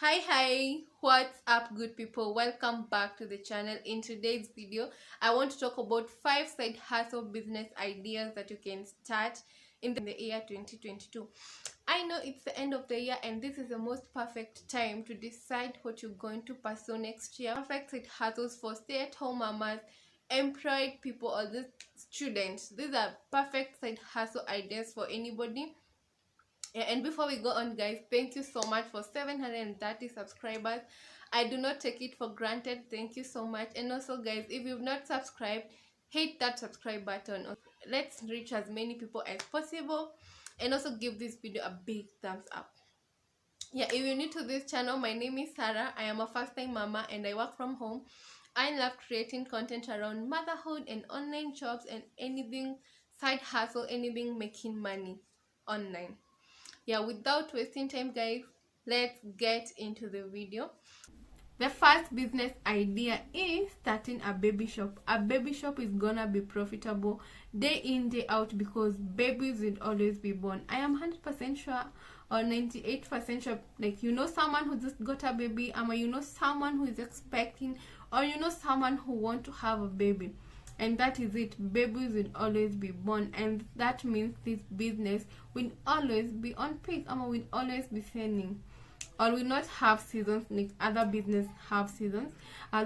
Hi, what's up, good people? Welcome back to the channel. In today's video, I want to talk about 5 side hustle business ideas that you can start in the year 2022. I know it's the end of the year, and this is the most perfect time to decide what you're going to pursue next year. Perfect side hustles for stay-at-home mamas, employed people, or the students. These are perfect side hustle ideas for anybody. Yeah, and before we go on, guys, thank you so much for 730 subscribers. I do not take it for granted. Thank you so much. And also, guys, if you've not subscribed, hit that subscribe button. Let's reach as many people as possible, and also give this video a big thumbs up. Yeah, if you're new to this channel, my name is Sarah. I am a first-time mama and I work from home. I love creating content around motherhood and online jobs and anything side hustle, anything making money online. Yeah, without wasting time, guys, let's get into the video. The first business idea is starting a baby shop. A baby shop is gonna be profitable day in, day out, because babies will always be born. I am 100% sure, or 98% sure, like, someone who just got a baby, or someone who is expecting, or someone who want to have a baby. And that is it. Babies will always be born, and that means this business will always be on peak, will always be selling, or will not have seasons like other business have seasons.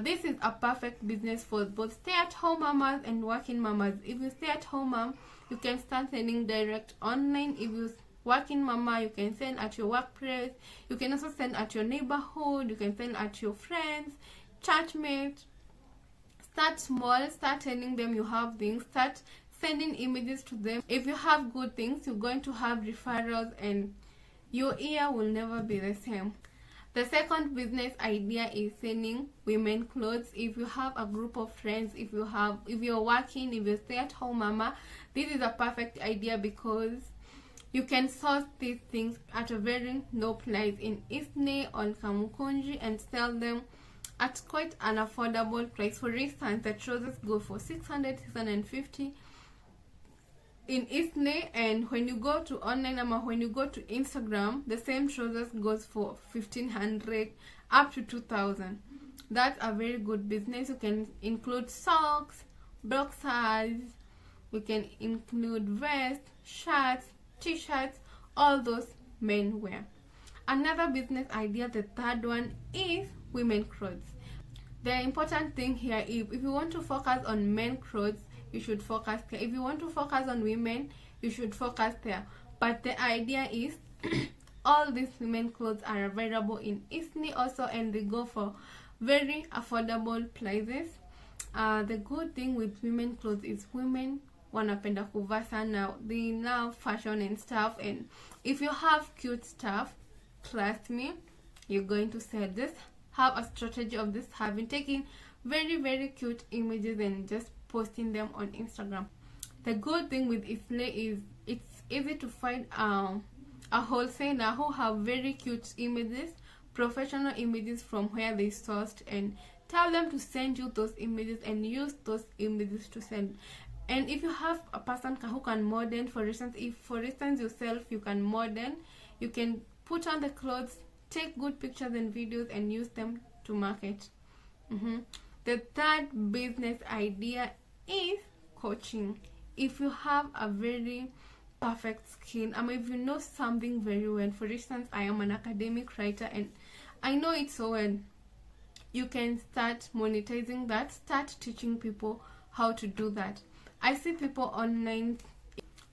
This is a perfect business for both stay-at-home mamas and working mamas. If you stay at home mom, you can start selling direct online. If you working mama, you can sell at your workplace. You can also sell at your neighborhood. You can sell at your friends, churchmates. Start small, start telling them you have things, start sending images to them. If you have good things, you're going to have referrals, and your year will never be the same. The second business idea is selling women clothes. If you have a group of friends, if you're working, if you stay at home mama, this is a perfect idea, because you can source these things at a very low price in Eastleigh or Kamukunji and sell them at quite an affordable price. For instance, the trousers go for 600, 650 in Eastleigh, and when you go to online, when you go to Instagram, the same trousers goes for 1500 up to 2000. That's a very good business. You can include socks, boxers, you can include vests, shirts, t-shirts, all those men wear. Another business idea, the third one, is women clothes. The important thing here is, if you want to focus on men clothes, you should focus there. If you want to focus on women, you should focus there. But the idea is all these women clothes are available in Eastleigh also, and they go for very affordable prices. The good thing with women clothes is women wanapenda kuvaa sana. They love fashion and stuff, and if you have cute stuff, trust me, you're going to sell this. Have a strategy of this, having taken very cute images and just posting them on Instagram. The good thing with Eastleigh is it's easy to find a wholesaler who have very cute images, professional images from where they sourced, and tell them to send you those images and use those images to send. And if you have a person who can model, for instance, if for instance yourself, you can model, you can put on the clothes, take good pictures and videos, and use them to market. The third business idea is coaching. If you have a very perfect skill, if you know something very well, for instance, I am an academic writer and I know it so well, you can start monetizing that, start teaching people how to do that. I see people online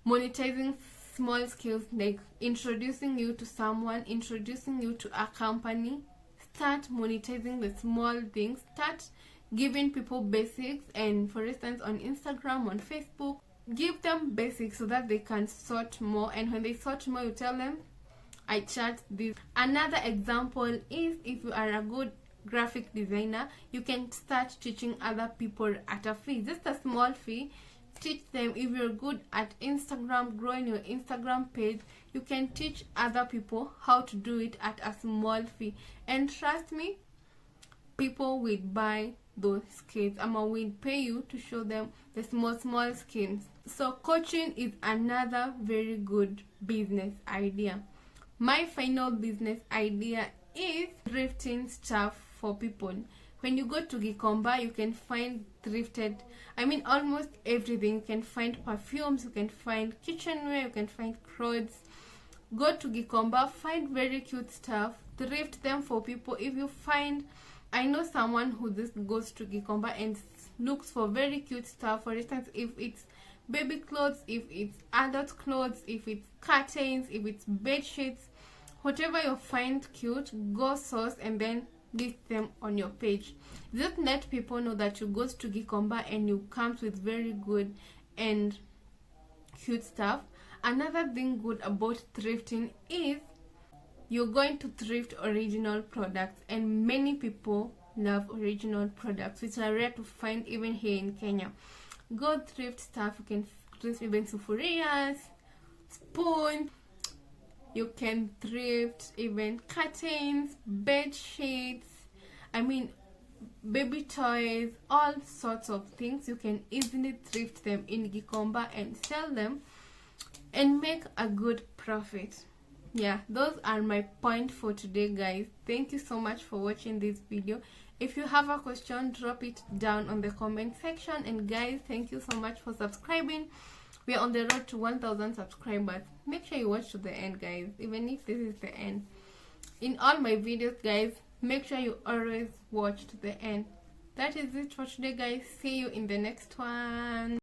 monetizing small skills, like introducing you to someone, introducing you to a company. Start monetizing the small things, start giving people basics, and for instance on Instagram, on Facebook, give them basics so that they can sort more, and when they sort more, you tell them, I charge this. Another example is, if you are a good graphic designer, you can start teaching other people at a fee, just a small fee. Teach them. If you're good at Instagram, growing your Instagram page, you can teach other people how to do it at a small fee, and trust me, people will buy those skills. Will pay you to show them the small skills. So coaching is another very good business idea. My final business idea is thrifting stuff for people. When you go to Gikomba, you can find thrifted, almost everything. You can find perfumes, you can find kitchenware, you can find clothes. Go to Gikomba, find very cute stuff, thrift them for people. If you find, I know someone who just goes to Gikomba and looks for very cute stuff. For instance, if it's baby clothes, if it's adult clothes, if it's curtains, if it's bed sheets, whatever you find cute, go source and then list them on your page. Just let people know that you go to Gikomba and you come with very good and cute stuff. Another thing good about thrifting is you're going to thrift original products, and many people love original products, which are rare to find even here in Kenya. Go thrift stuff. You can thrift even sufurias, spoons. You can thrift even curtains, bed sheets, baby toys, all sorts of things. You can easily thrift them in Gikomba and sell them and make a good profit. Yeah, those are my points for today, guys. Thank you so much for watching this video. If you have a question, drop it down on the comment section. And guys, thank you so much for subscribing. We are on the road to 1,000 subscribers. Make sure you watch to the end, guys, even if this is the end. In all my videos, guys, make sure you always watch to the end. That is it for today, guys. See you in the next one.